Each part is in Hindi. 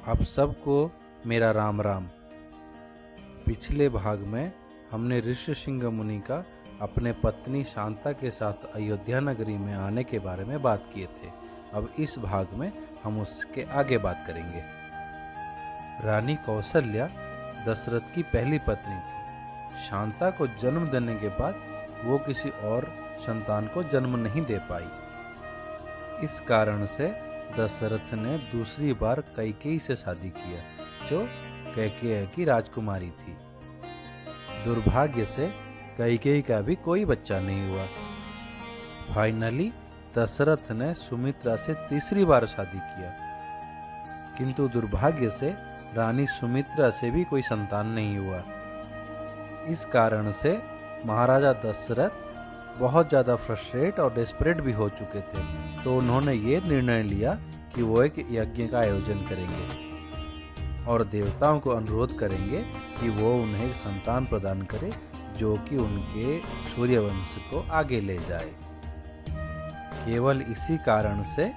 आप सबको मेरा राम राम। पिछले भाग में हमने ऋष्यशृंग मुनि का अपने पत्नी शांता के साथ अयोध्या नगरी में आने के बारे में बात किए थे। अब इस भाग में हम उसके आगे बात करेंगे। रानी कौशल्या दशरथ की पहली पत्नी थी। शांता को जन्म देने के बाद वो किसी और संतान को जन्म नहीं दे पाई। इस कारण से दशरथ ने दूसरी बार कैकेयी से शादी किया, जो कैकेयी की राजकुमारी थी। दुर्भाग्य से कैकेयी का भी कोई बच्चा नहीं हुआ। फाइनली दशरथ ने सुमित्रा से तीसरी बार शादी किया, किंतु दुर्भाग्य से रानी सुमित्रा से भी कोई संतान नहीं हुआ। इस कारण से महाराजा दशरथ बहुत ज़्यादा फ्रस्ट्रेट और डेस्परेट भी हो चुके थे। तो उन्होंने ये निर्णय लिया कि वो एक यज्ञ का आयोजन करेंगे और देवताओं को अनुरोध करेंगे कि वो उन्हें एक संतान प्रदान करे जो कि उनके सूर्यवंश को आगे ले जाए। केवल इसी कारण से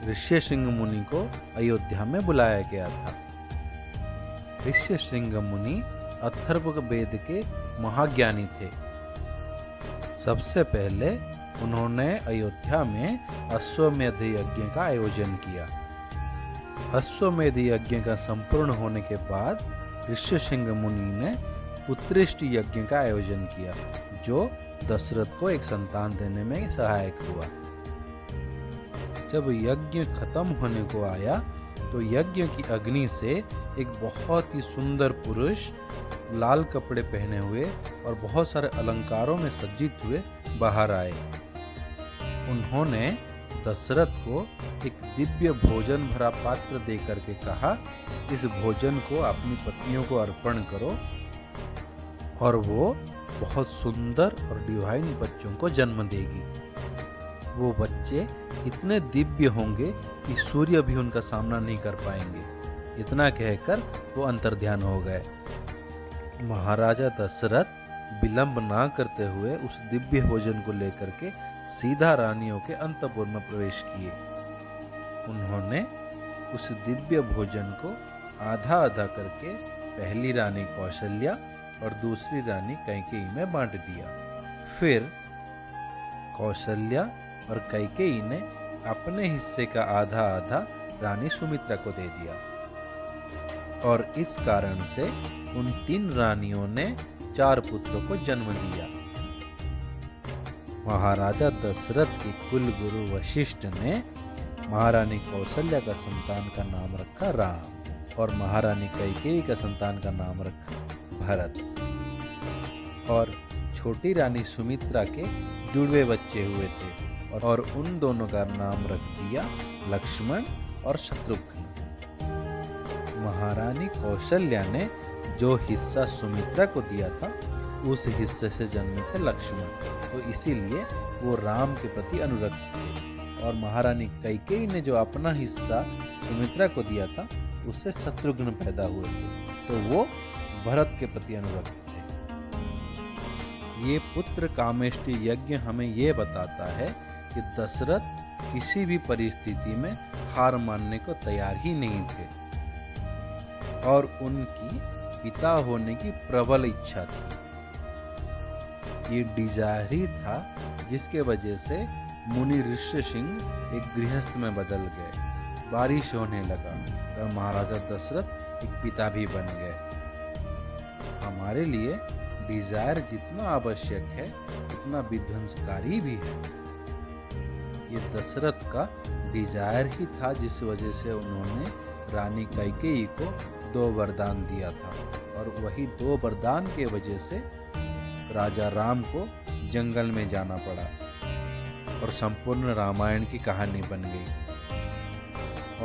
ऋष्यशृंग मुनि को अयोध्या में बुलाया गया था। ऋष्यशृंग मुनि अथर्ववेद के महाज्ञानी थे। सबसे पहले उन्होंने अयोध्या में अश्वमेध यज्ञ का आयोजन किया। अश्वमेध यज्ञ का संपूर्ण होने के बाद ऋष्यशृंग मुनि ने पुत्रेष्टि यज्ञ का आयोजन किया, जो दशरथ को एक संतान देने में सहायक हुआ। जब यज्ञ खत्म होने को आया तो यज्ञ की अग्नि से एक बहुत ही सुंदर पुरुष लाल कपड़े पहने हुए और बहुत सारे अलंकारों में सज्जित हुए बाहर आए। उन्होंने दशरथ को एक दिव्य भोजन भरा पात्र देकर के कहा, इस भोजन को अपनी पत्नियों को अर्पण करो और वो बहुत सुंदर और डिवाइन बच्चों को जन्म देगी। वो बच्चे इतने दिव्य होंगे कि सूर्य भी उनका सामना नहीं कर पाएंगे। इतना कहकर वो अंतर्ध्यान हो गए। महाराजा दशरथ विलंब ना करते हुए उस दिव्य भोजन को लेकर के सीधा रानियों के अंतपुर में प्रवेश किए। उन्होंने उस दिव्य भोजन को आधा आधा करके पहली रानी कौशल्या और दूसरी रानी कैकेयी में बांट दिया। फिर कौशल्या और कैकेयी ने अपने हिस्से का आधा आधा रानी सुमित्रा को दे दिया और इस कारण से उन 3 रानियों ने 4 पुत्रों को जन्म दिया। महाराजा दशरथ के कुल गुरु वशिष्ठ ने महारानी कौशल्या का संतान का नाम रखा राम और महारानी कैकेयी का संतान का नाम रखा भरत। और छोटी रानी सुमित्रा के जुड़वे बच्चे हुए थे और उन दोनों का नाम रख दिया लक्ष्मण और शत्रुघ्न। महारानी कौशल्या ने जो हिस्सा सुमित्रा को दिया था उस हिस्से से जन्मे थे लक्ष्मण, तो इसीलिए वो राम के प्रति अनुरक्त थे। और महारानी कैकेयी ने जो अपना हिस्सा सुमित्रा को दिया था उससे शत्रुघ्न पैदा हुए थे, तो वो भरत के प्रति अनुरक्त थे। ये पुत्र कामेष्टि यज्ञ हमें ये बताता है कि दशरथ किसी भी परिस्थिति में हार मानने को तैयार ही नहीं थे और उनकी पिता होने की प्रबल इच्छा थी। ये डिजायर ही था जिसके वजह से मुनि ऋष्यशृंग एक गृहस्थ में बदल गए। बारिश होने लगा और महाराजा दशरथ एक पिता भी बन गए। हमारे लिए डिजायर जितना आवश्यक है उतना विध्वंसकारी भी है। ये दशरथ का डिजायर ही था जिस वजह से उन्होंने रानी कैकेयी को 2 वरदान दिया था और वही 2 वरदान के वजह से राजा राम को जंगल में जाना पड़ा और संपूर्ण रामायण की कहानी बन गई।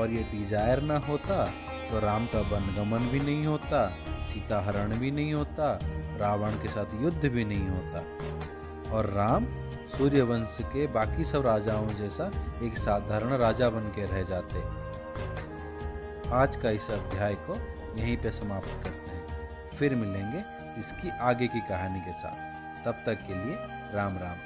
और ये डिजायर ना होता तो राम का वनगमन भी नहीं होता, सीता हरण भी नहीं होता, रावण के साथ युद्ध भी नहीं होता और राम सूर्यवंश के बाकी सब राजाओं जैसा एक साधारण राजा बन के रह जाते। आज का इस अध्याय को यहीं पे समाप्त करते हैं। फिर मिलेंगे इसकी आगे की कहानी के साथ। तब तक के लिए राम राम।